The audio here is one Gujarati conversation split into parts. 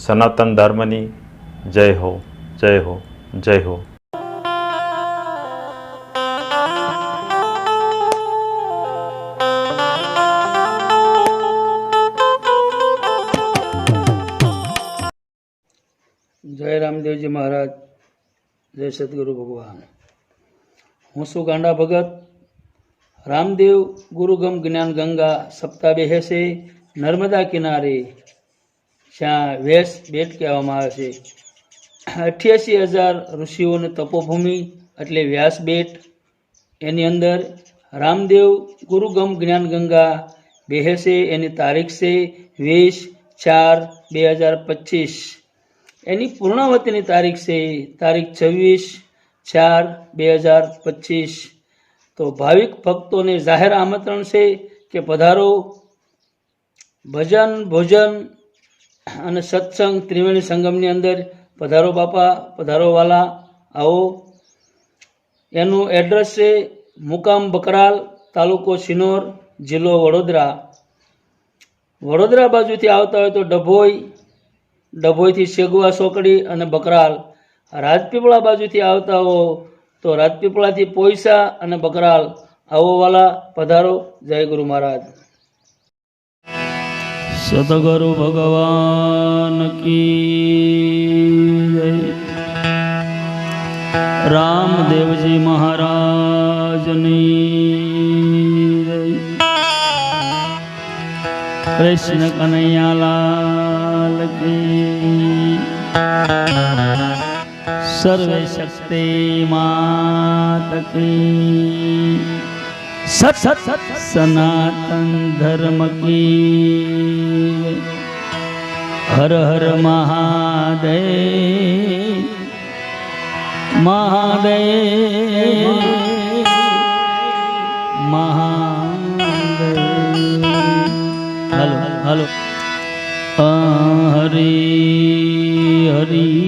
સનાતન ધર્મની જય હો, જય હો, જય હો. જય રામદેવજી મહારાજ, જય સદગુરુ ભગવાન. હું છું ગાંડા ભગત. રામદેવ ગુરુગમ જ્ઞાન ગંગા સપ્તાહ બેસે નર્મદા કિનારે, જ્યાં વેસ બેટ કહેવામાં આવે છે. 88,000 ઋષિઓની તપોભૂમિ એટલે વ્યાસ બેટ. એની અંદર રામદેવ ગુરુગમ જ્ઞાન ગંગા બેસે. એની તારીખ છે 20/4/2025. એની પૂર્ણાવતીની તારીખ છે તારીખ 26/4/2025. તો ભાવિક ભક્તોને જાહેર આમંત્રણ છે કે પધારો. ભજન, ભોજન અને સત્સંગ ત્રિવેણી સંગમની અંદર પધારો બાપા, પધારો વાલા, આવો. એનું એડ્રેસ છે મુકામ બકરાલ, તાલુકો સિનોર, જિલ્લો વડોદરા. વડોદરા બાજુથી આવતા હોય તો ડભોઈથી શેગવા ચોકડી અને બકરાલ. રાજપીપળા બાજુથી આવતા હો તો રાજપીપળાથી પોઈસા અને બકરાલ. આવો વાલા, પધારો. જય ગુરુ મહારાજ. સદગુરુ ભગવાન કી જય. રામદેવજી મહારાજની જય. કૃષ્ણ કનૈયાલાલ કી. સર્વે શક્તિ માત કી. સત સત સત સનાતન ધર્મ કી. હર હર મહાદેવ, મહાદેવ, મહાદેવ. હાલો હાલો. હરી હરી.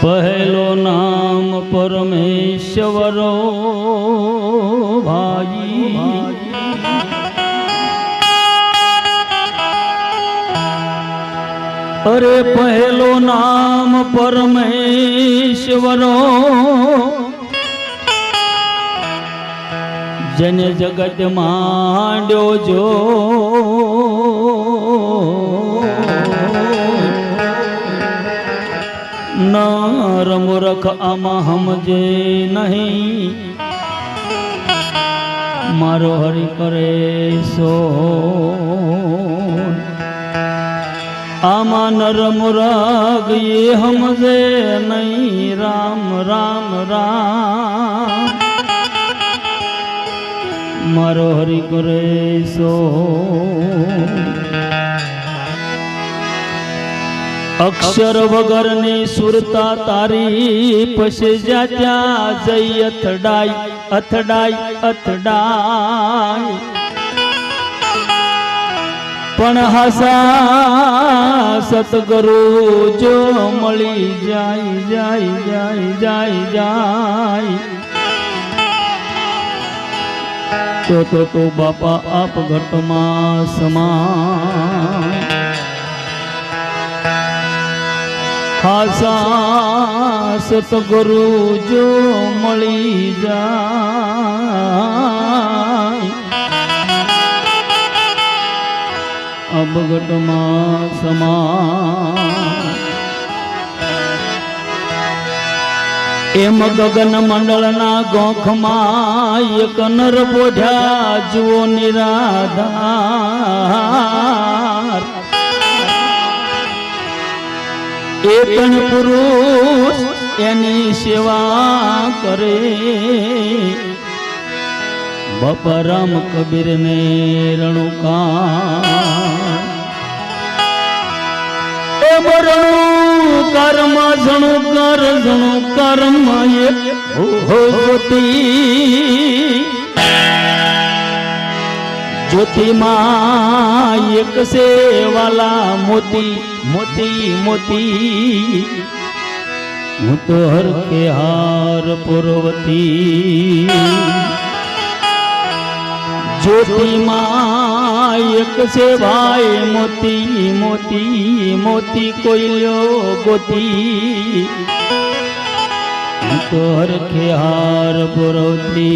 પહેલો નામ પરમેશ્વરો ભાઈ. અરે પહેલો નામ પરમેશ્વરો, જેને જગત માંડ્યો જો. નર મૂર્ખ આમાં સમજે નહીં, મારો હરિ કરે સો. આમાં નર મૂર્ખ એ સમજે નહીં, રામ રામ રામ, મારો હરિ કરે સો. અક્ષર વગરની સુરતા તારી પછી જ્યાં જઈ અથડાય અથડાય અથડાય. પણ હાસા સતગુરુ જો મળી જાય જાય જાય જાય જાય. તો બાપા આપ ઘટમાં સમાય. હાસા સતગુરુ જો મળી જાય. અબગટમાં સમા. એમ ગગન મંડળના ગોખમાં એક નર બોઢ્યા જુઓ નિરાધાર. એ પણ પુરુષ એની સેવા કરે. બાપા રામ કબીર ને રણુકા. એ રણુ કર્મ જણું કર જણું કર્મ એક જ્યોતિ. જ્યોતિમાં એક સે વાલા મોતી મોતી મોતી. હું તો હરખે હાર પુરવતી જ્યોતિમાં એક છે ભાઈ મોતી મોતી મોતી કોઈ લ્યો ગોતી હું તો હરખે હાર પુરવતી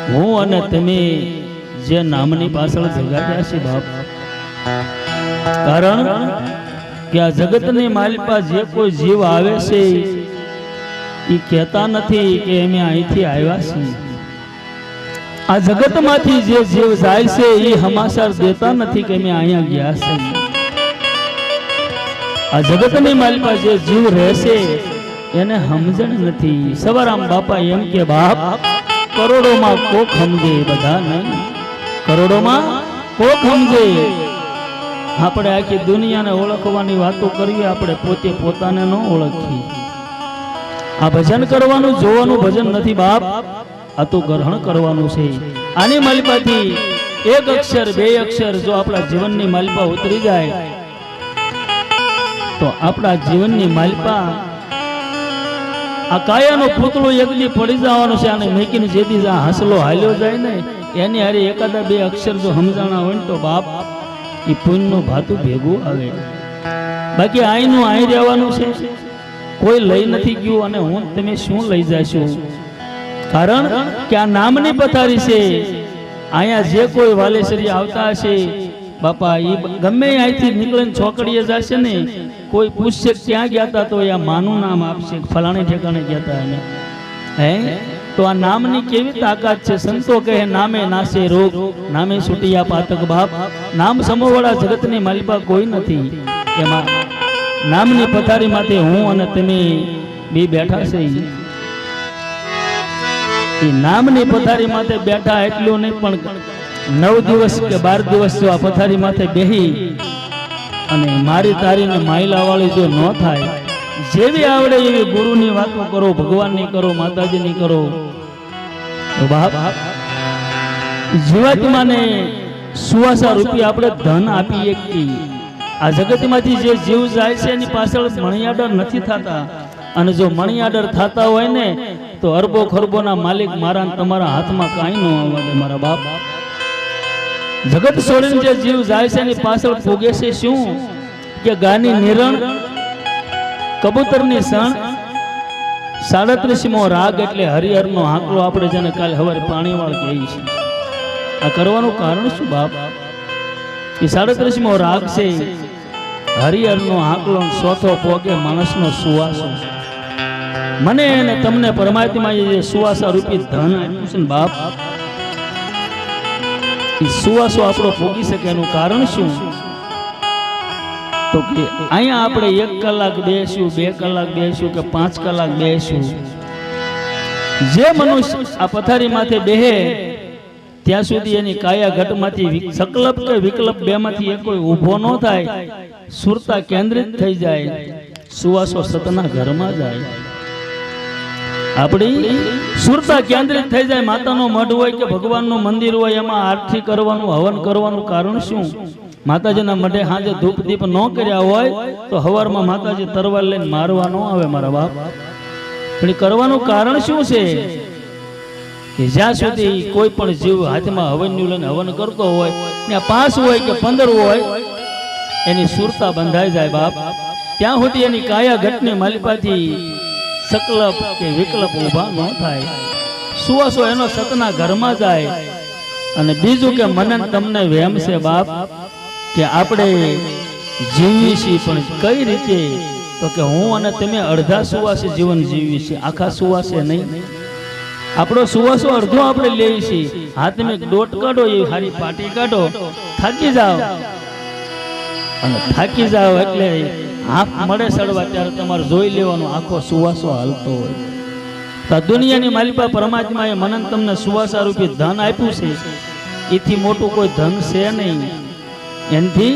હું અને તમે જે નામની પાછળ જગાડ્યા છે બાપ કારણ કે આ જગતની માલિપા જે કોઈ જીવ આવે છે એ કહેતા નથી કે અમે અહીંથી આવ્યા છીએ આ જગતમાંથી જે જીવ જાય છે એ હમાસર દેતા નથી કે અમે અહીંયા ગયા છીએ આ જગતની માલિપા જે જીવ રહેશે એને સમજણ નથી સવારામ બાપા એમ કે બાપ કરોડોમાં કોક સમજે બધા નહીં કરોડોમાં કોક સમજે આપણે આખી દુનિયાને ઓળખવાની વાતો કરવી આપણે પોતે પોતાને ન ઓળખી આ ભજન કરવાનું જોવાનું ભજન નથી બાપ આ તો ગ્રહણ કરવાનું છે આની માલિપાથી એક અક્ષર બે અક્ષર જો આપણા જીવનની માલિપા ઉતરી જાય તો આપણા જીવનની માલિપા આ કાયાનો પૂતળો એકલી પડી જવાનો છે અને મેકીને જેથી આ હસલો હાલ્યો જાય ને એની હારે એકાદા બે અક્ષર જો સમજાણા હોય ને તો બાપ એ પુણ્યનું ભાતું ભેગું આવે બાકી આઈનું આઈ રહેવાનું છે કોઈ લઈ નથી ગયું અને હું તમે શું લઈ જશો કારણ કે આ નામની પથારી છે અહીંયા જે કોઈ વાલેશ્વરી આવતા હશે બાપા એ ગમે અહીંથી નીકળીને છોકરીએ જશે ને કોઈ પૂછશે ક્યાં ગયા હતા તો એ માનું નામ આપશે ફલાણે ઠેકાણે ગયા હતા એને હે તો આ નામની કેવી તાકાત છે સંતો કહે નામે નાશે રોગ નામે છૂટિયા પાતક બાપ નામ સમોવાળા જગતની માલિપા કોઈ નથી એમાં નામની પથારી માટે હું અને તમે બે બેઠા છે એ નામની પથારી માટે બેઠા એટલું નહીં પણ 9 દિવસ કે 12 દિવસ જો આ પથારી માથે બેહી અને મારી તારીને માયલા વાળી જો ન થાય જેવી આવડે એવી ગુરુની વાતો કરો ભગવાનની કરો માતાજીની કરો તો બાપ જીવાત્માને સુવાસા રૂપિયા આપણે ધન આપીએ કે આ જગતમાંથી જે જીવ જાય છે એની પાછળ મણિયાડર નથી થતા અને જો મણિયાડર થતા હોય ને તો અરબો ખરબોના માલિક મારા તમારા હાથમાં કાંઈ ન આવવા દે મારા બાપ જગત છોડીને જે જીવ જાય છે એની પાછળ ભોગે છે શું કે ગાની નિરણ કબૂતરની સણ 37મો રાગ એટલે હરિહરનો હાંકલો આપણે જેને કાલે સવારે પાણીવાળ કહીએ છીએ આ કરવાનું કારણ શું બાપ એ 37મો રાગ છે હરિહરનો હાંકલો ચોથો પોગે માણસનો સુવાસો મને અને તમને પરમાત્માએ જે સુવાસા રૂપી ધન આપ્યું છે ને બાપ એ સુવાસો આપણો ભોગી શકે એનું કારણ શું તો કે અહીંયા આપણે 1 કલાક બેસું 2 કલાક બેસું કે 5 કલાક બેસું જે મનુષ્ય આ પથારી માથે બેહે ત્યાં સુધી એની કાયા ઘટમાંથી સંકલ્પ કે વિકલ્પ બેમાંથી એક કોઈ ઊભો ન થાય સુરતા કેન્દ્રિત થઈ જાય સુવાસો સતના ઘરમાં જાય આપણી સુરતા કેન્દ્રિત થઈ જાય માતાનો મઢ હોય કે ભગવાનનું મંદિર હોય એમાં આરતી કરવાનું હવન કરવાનું કારણ શું માતાજીના મઢે હાજે ધૂપ દીપ ન કર્યા હોય તો હવારમાં માતાજી તરવાર લઈને મારવા ન આવે મારા બાપ પણ કરવાનું કારણ શું છે કે જ્યાં સુધી કોઈ પણ જીવ હાથમાં હવનનું લઈને હવન કરતો હોય ત્યાં 5 હોય કે 15 હોય એની સુરતા બંધાઈ જાય બાપ ત્યાં સુધી એની કાયા ઘટની માલિપાથી સંકલ્પ કે વિકલ્પ ઊભા ન થાય સુવાસો એનો સતના ઘરમાં જાય અને બીજું કે મને તમને વહેમ છે બાપ કે આપણે જીવીએ છીએ પણ કઈ રીતે તો કે હું અને તમે અડધા સુવાસે જીવન જીવીએ છીએ આખા સુવાસે નહીં આપણો સુવાસો અડધો આપણે લઈએ છીએ હાથમાં દોટ કાઢો એ હારી પાટી કાઢો થાકી જાઓ અને થાકી જાઓ એટલે હાથ મળે સડવા ત્યારે તમારે જોઈ લેવાનો આખો સુવાસો હાલતો હોય તો આ દુનિયાની માલિપા પરમાત્માએ મને તમને સુવાસા રૂપી ધન આપ્યું છે એથી મોટું કોઈ ધન છે નહીં એનથી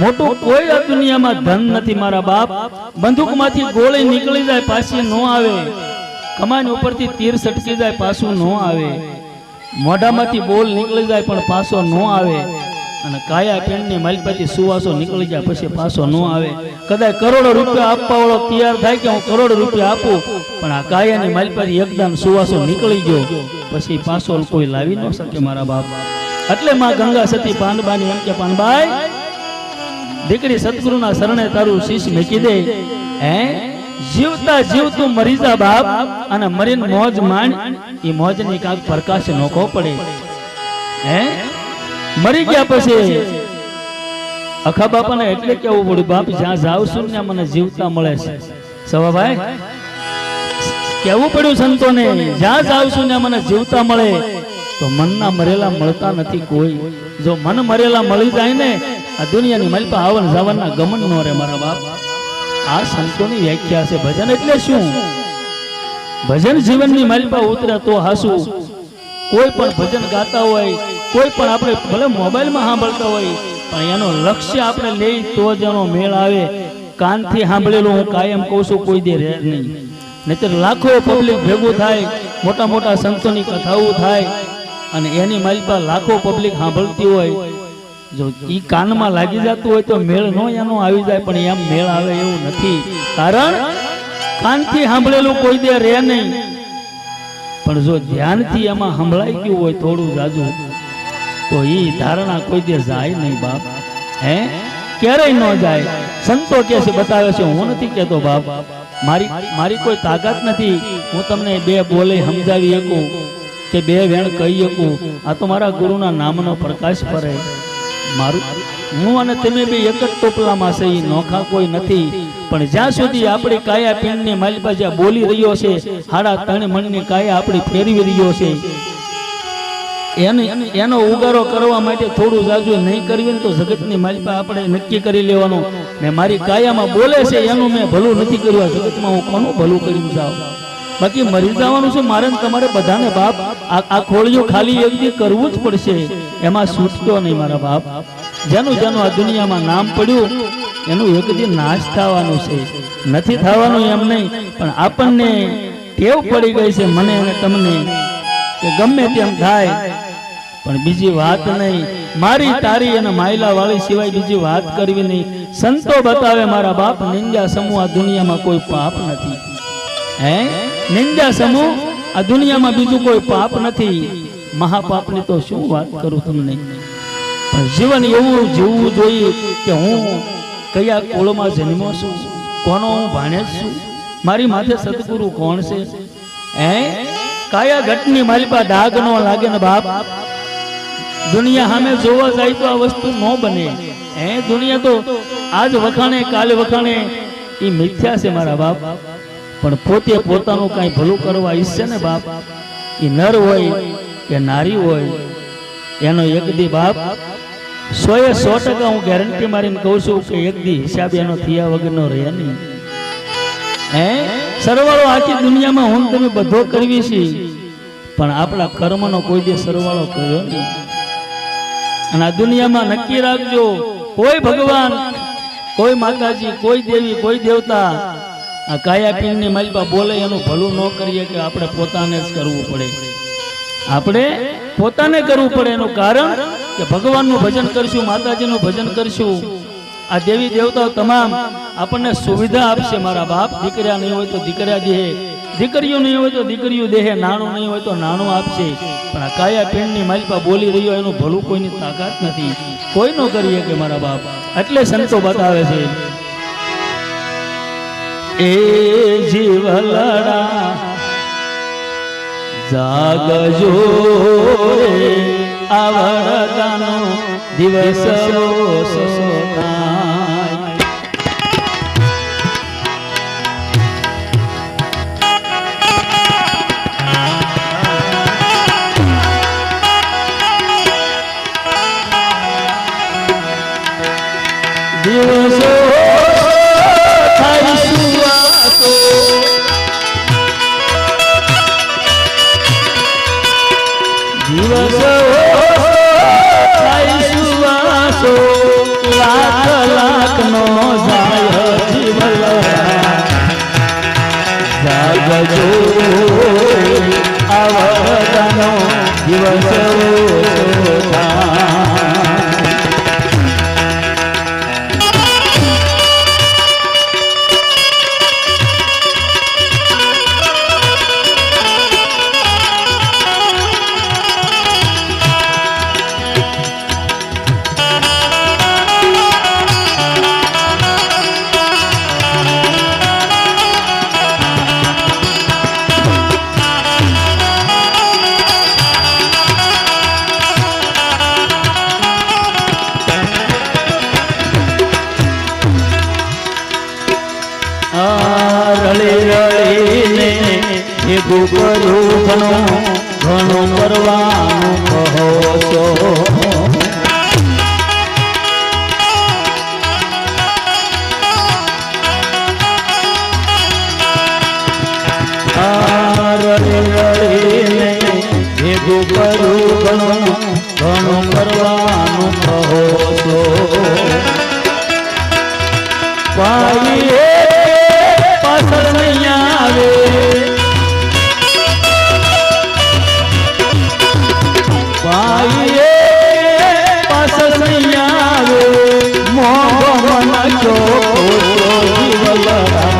મોટું કોઈ આ દુનિયામાં ધન નથી મારા બાપ બંદૂકમાંથી ગોળી નીકળી જાય પાછી ન આવે કમાન ઉપરથી તીર સટકી જાય પાછું ન આવે મોઢામાંથી બોલ નીકળી જાય પણ પાછો ન આવે અને કાયા પેણની માલપાથી સુવાસો નીકળી જાય પછી પાછો ન આવે. કદાચ કરોડો રૂપિયા આપવા વાળો તૈયાર થાય કે હું કરોડ રૂપિયા આપું, પણ આ કાયાની માલપાથી એકદમ સુવાસો નીકળી ગયો પછી પાછો કોઈ લાવી ન શકે મારા બાપ. એટલે માં ગંગા સતી પાનબાની એમ કે પાનબાઈ દીકરી સતગુરુના શરણે તારું શીશ મૂકી દે. હે જીવતા જીવતું મરી જા બાપ, અને મરીને મોજ માંડ. એ મોજની કાંક પ્રકાશ નોખો પડે. હે મરી ગયા પછી અખા બાપાને એટલે કેવું પડ્યું, બાપ જ્યાં જાવ છું ત્યાં મને જીવતા મળે છે. સવાભાઈ કેવું પડ્યું સંતોને, જ્યાં જાવ છું ત્યાં મને જીવતા મળે. તો મનના મરેલા મળતા નથી કોઈ. જો મન મરેલા મળી જાય ને આ દુનિયાની માલપા આવન જાવનના ગમન નો રે મારા બાપ. આ સંતોની વ્યાખ્યા છે. ભજન એટલે શું? ભજન જીવનની માલપા ઉતરે તો હાસું. કોઈ પણ ભજન ગાતા હોય, કોઈ પણ આપણે ભલે મોબાઈલમાં સાંભળતા હોય, પણ એનો લક્ષ્ય આપણે લઈ તો જ એનો મેળ આવે. કાનથી સાંભળેલું હું કાયમ કહું છું કોઈ દે રહે નહીં. નહીતર લાખો પબ્લિક ભેગું થાય, મોટા મોટા સંતોની કથાઓ થાય, અને એની માલપા લાખો પબ્લિક સાંભળતી હોય. જો ઈ કાનમાં લાગી જતું હોય તો મેળ નો એનો આવી જાય, પણ એમ મેળ આવે એવું નથી. કારણ કાનથી સાંભળેલું કોઈ દે રહે નહીં, પણ જો ધ્યાનથી એમાં સંભળાઈ ગયું હોય થોડું જાજુ, તો ઈ ધારણા કોઈ દે જાય નહીં બાપ. હે ક્યારેય ન જાય. સંતો કે છે, બતાવે છે, હું નથી કેતો બાપ. મારી કોઈ તાકાત નથી હું તમને બે બોલે સમજાવી શકું કે બે વેણ કહી શકું. આ તો મારા ગુરુના નામનો પ્રકાશ પડે. મારું હું અને તમે બે એક જ ટોપલામાં છે, નોખા કોઈ નથી. પણ જ્યાં સુધી આપણી કાયા પીણની માલપા જ્યાં બોલી રહ્યો છે, 3.5 મણની કાયા આપણી ફેરવી રહ્યો છે, એનો ઉગારો કરવા માટે થોડું જાજુ નહીં કરવી તો જગતની માલપા આપણે નક્કી કરી લેવાનું, મેં મારી કાયામાં બોલે છે એનું મેં ભલું નથી કર્યું, જગતમાં હું કોનું ભલું કરી જાઉં. બાકી મરી જવાનું છે મારે તમારે બધાને બાપ. આ ખોળિયું ખાલી એક દી કરવું જ પડશે, એમાં છૂટતો નહીં મારા બાપ. જેનું જેનું આ દુનિયામાં નામ પડ્યું એનું એક દી નાશ થવાનું છે. નથી થવાનું એમ નહીં, પણ આપણને ટેવ પડી ગઈ છે મને અને તમને કે ગમે તેમ થાય, પણ બીજી વાત નહીં. મારી તારી અને માયલા વાળી સિવાય બીજી વાત કરવી નહીં. સંતો બતાવે મારા બાપ, નિંદા સમૂહ આ દુનિયામાં કોઈ પાપ નથી. હે નિંદા સમૂહ આ દુનિયામાં બીજું કોઈ પાપ નથી. મહાપાપની તો શું વાત કરું તમને. પણ જીવન એવું જીવવું જોઈએ કે હું કયા કુળમાં જન્મ્યો છું, કોનો હું ભાણેજ છું, મારી માથે સદગુરુ કોણ છે. હે કાયા ઘટની માલપા ડાઘ નો લાગે ને બાપ. દુનિયા સામે જોવા જાય તો આ વસ્તુ ન બને. હે દુનિયા તો આજ વખાણે કાલે વખાણે એ મિથ્યા છે મારા બાપ. પણ પોતે પોતાનું કઈ ભલું કરવા ઈચ્છે ને બાપ, એ નર હોય કે નારી હોય, એનો એક દી બાપ 100% હું ગેરંટી મારીને કહું છું કે એક દી હિસાબ એનો થયા વગરનો રહે નહીં. હે સરવાળો આખી દુનિયામાં હું તમે બધો કરવી છે, પણ આપણા કર્મનો કોઈ દી સરવાળો કર્યો નહીં. અને આ દુનિયામાં નક્કી રાખજો, કોઈ ભગવાન, કોઈ માતાજી, કોઈ દેવી, કોઈ દેવતા આ કાયા પીણની માલપા બોલે એનું ભલું ન કરીએ કે આપણે પોતાને જ કરવું પડે. આપણે પોતાને કરવું પડે. એનું કારણ કે ભગવાનનું ભજન કરશું, માતાજીનું ભજન કરશું, આ દેવી દેવતાઓ તમામ આપણને સુવિધા આપશે મારા બાપ. દીકરા નહીં હોય તો દીકરા દેહે, દીકરીઓ નહીં હોય તો દીકરીઓ દેહે, નાણું નહીં હોય તો નાણું આપશે. પણ આ કાયા પીણની માલપા બોલી રહ્યો એનું ભલું કોઈની તાકાત નથી, કોઈ નો કરીએ કે મારા બાપ. એટલે સંતો બતાવે છે, એ જીવલડા જાગજો રે, આવરતાનો દિવસ સોનાય. દિવસો થાય સુવાસો, દિવસો થાય સુવાસો, લાખ લાખ નો જાય જીવલડા જાગજો આવરતાનો દિવસ સોનાય. ભેગું કર્યું ઘણું ઘણું કરવાનું કહો છો. રડીને ભેગું કર્યું ઘણું ઘણું કરવાનું કહો છો. ભાઈએ પાછળ નહીં આવે, ભાઈએ પાછળ નહીં આવે, મોંઘો મન જીવલરા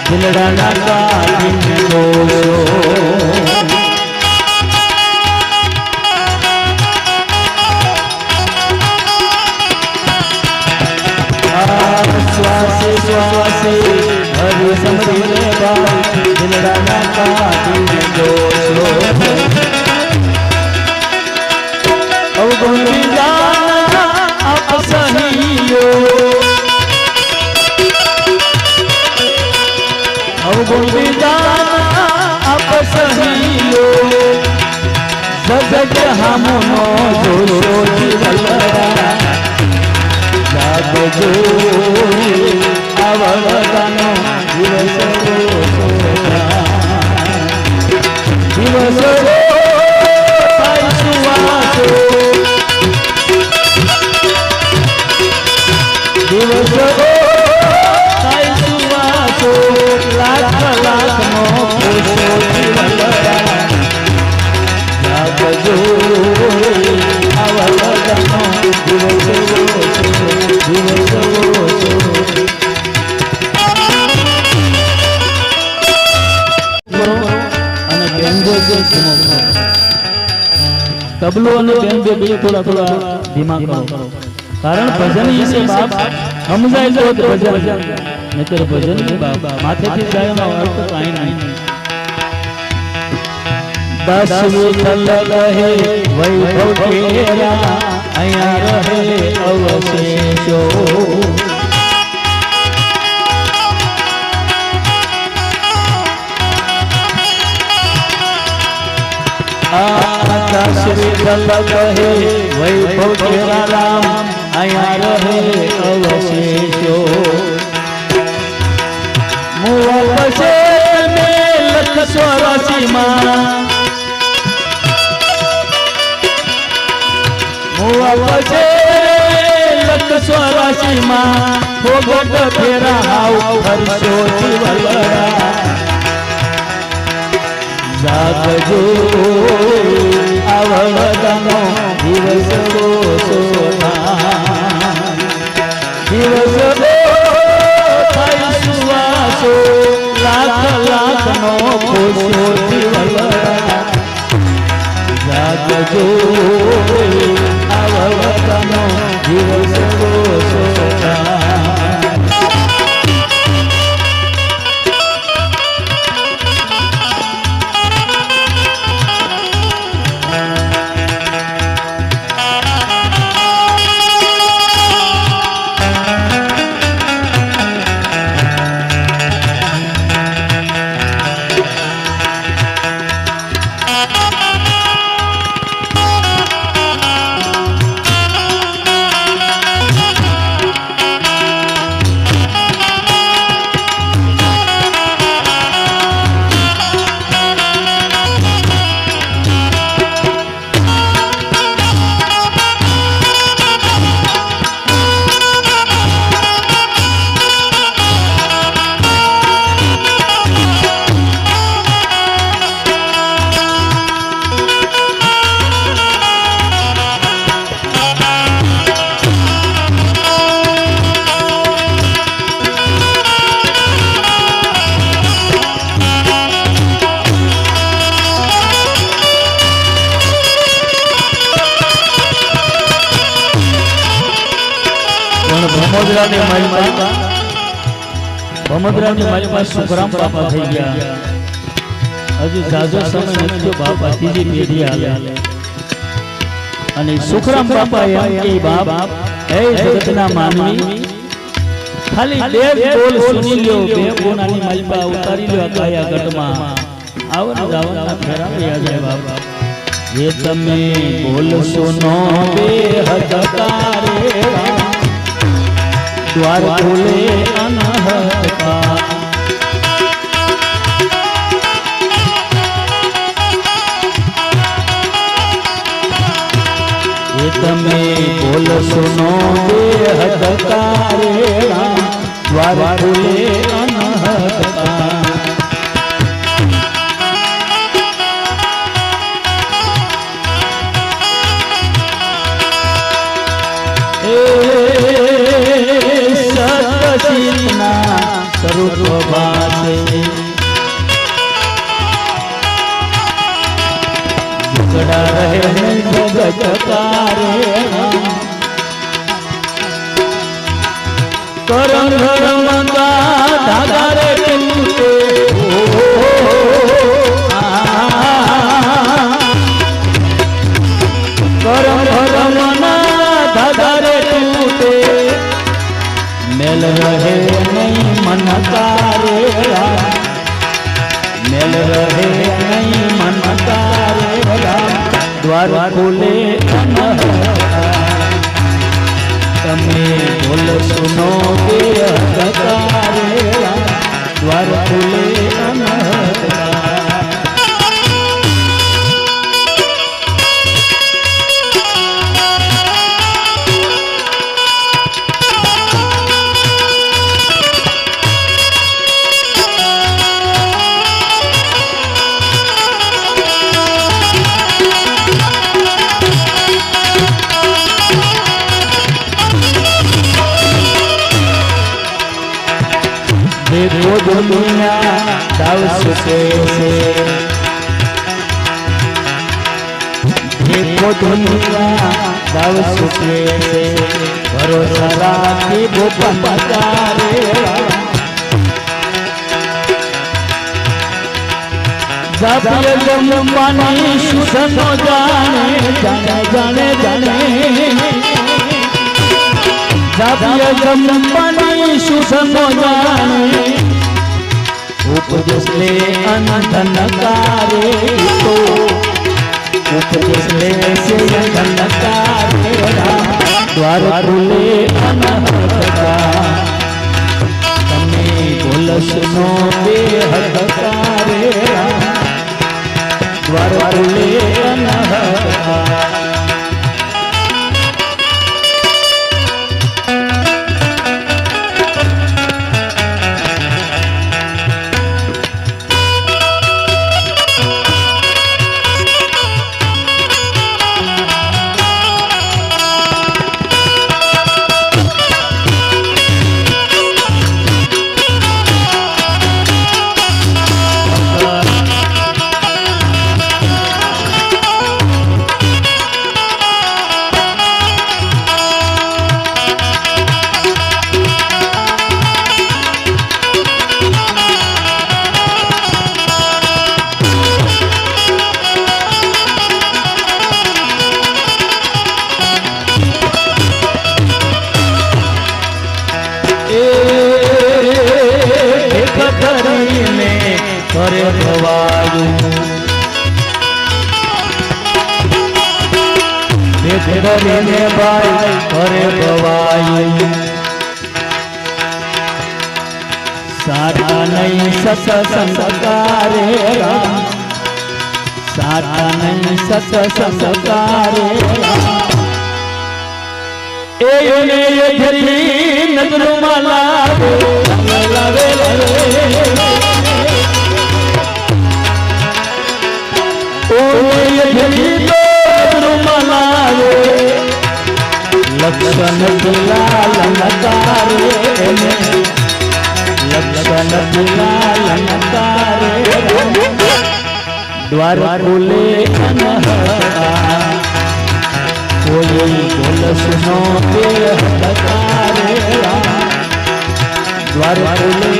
દિલડાના કાઢીને દોષો શ્વાસે શ્વાસે જગ હામુનો જોશો જીવલડા જાગજો આવળદાનો દિવસ દિવસ થાય સુવાસો દિવસ થાય સુવાસો લાખ લાખનો ખુશો જીવલડા જાગજો આવળદાનો દિવસ तबलो અને બેન્જો બે થોડા થોડા ધીમા કરો કારણ ભજન ઈ બાપ સમજાય જો તો ભજન નહીતર ભજન ની બાપ માથેથી જાય નો અર્થ કાઈ નહીં 10 વિઠ્ઠલ રહે વૈભવ કેરા અહીંયા રહે અવશેષો दस विठ्ठल कहे वैभव केरा राम अया रहे अवशेषो मुआ बसे में लख 84 मां मुआ बसे लख 84 मां भोगट फेरा हाउ हर्षो जीवलड़ा जागજો આવળદાનો દિવસ દિવસ થાય સુવાસો લાખ લાખનો ખુશો જીવલડા જાગજો આવળદાનો દિવસ ભમોદરાની માલમાં સુખરામ બાપા થઈ ગયા હજુ જાજો સમય નથી બાપા ત્રીજી પેઢી હાલે અને સુખરામ બાપા એમ કે બાપ હે જગતના માનવી ખાલી દેવ બોલ સુની લ્યો બે કોનાની માલપા ઉતારી લ્યો કાયા ગઢમાં આવો ને જાવના ફેરા યાદ આવે બાપા જે તમે બોલ સુનો બે હદકારે द्वार खोले अनहत का ये तमे बोल सुनो बेहदकारे द्वार खोले अनहत का स्वरूप बासे झगड़ा रहे जगत कारे करम धर्म का धागा रे टूटे करम धर्म ना धागा रे टूटे मेल रहे नहीं मन कारेला मेल रहे नहीं मन कारेला द्वार खोले तमे बोल सुनो के द्वार खोले देखो दुनिया दाव सुखे से, देखो दुनिया दाव सुखे से, भरोसा राखी भूपन तारे जापिए जमुनी सुधन जाने जाने जाने जाने जापिए जमुनी सुधन जाने उपदेश ले अनंतन कारे तो उपदेश ले से अनंतन कारे द्वार खुले अनंत का तमे बोल सुनो बेहद कारे द्वार खुले अनंत का करे भवायु ने भाई करे भवायु सारा नहीं सत्संगारे सारा नहीं सत्संगारे ये धरी नजर माला लक्षण दुलाल नकारे लक्षण दुलाल नकारे द्वार खोले कोई बोल सुनो के हकारे द्वार खोले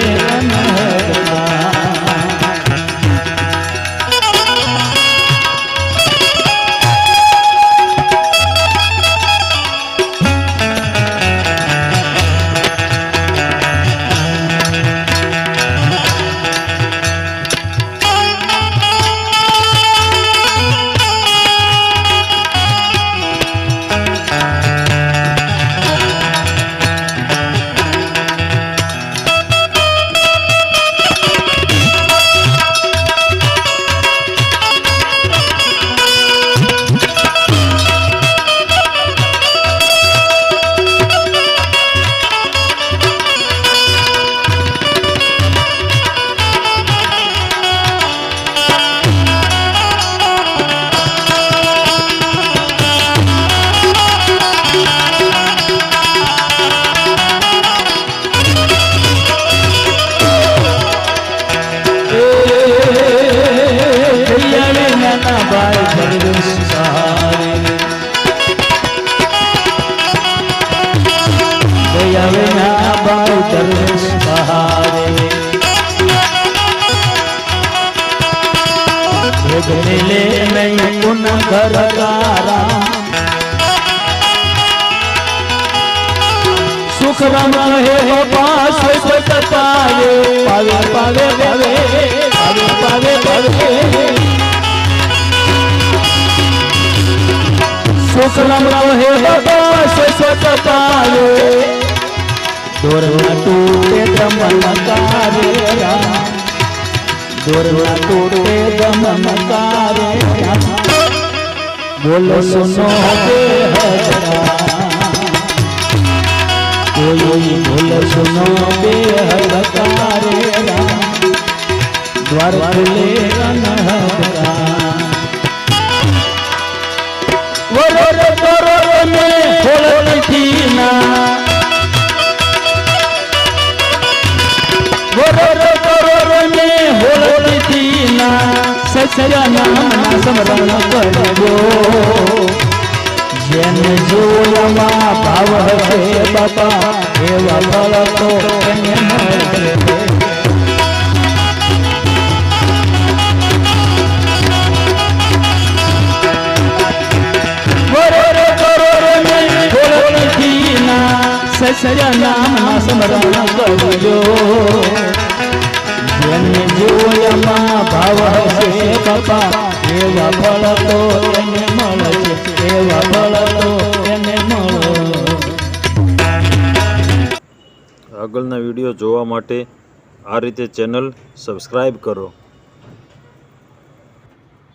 ले नहीं उन घर कारा सुख राम है हो पास पावे पावे पावे पावे पावे पावे શુક્લમ રહે બાબા શોષ પાવે દોરના તૂટે દમનકારે રામ દોરના તૂટે દમનકારે રામ બોલો સુનો બેહદરા કોઈ બોલો સુનો બેહદકારે રામ દ્વાર ખુલે અનહદરા વરોર તોરો મે હોળતી ના વરોર તોરો મે હોળતી ના સચરા નામના સ્મરણ કરજો જેને જોવામાં ભાવ હશે બાપા એવા ફળ તો એને મળશે સચરા નામના સ્મરણ કરજો જેને જોવામાં ભાવ હશે બાપા એવા ફળ તો એને મળશે એવા ફળ તો એને મળશે આગળના વિડીયો જોવા માટે આ રીતે ચેનલ સબસ્ક્રાઈબ કરો.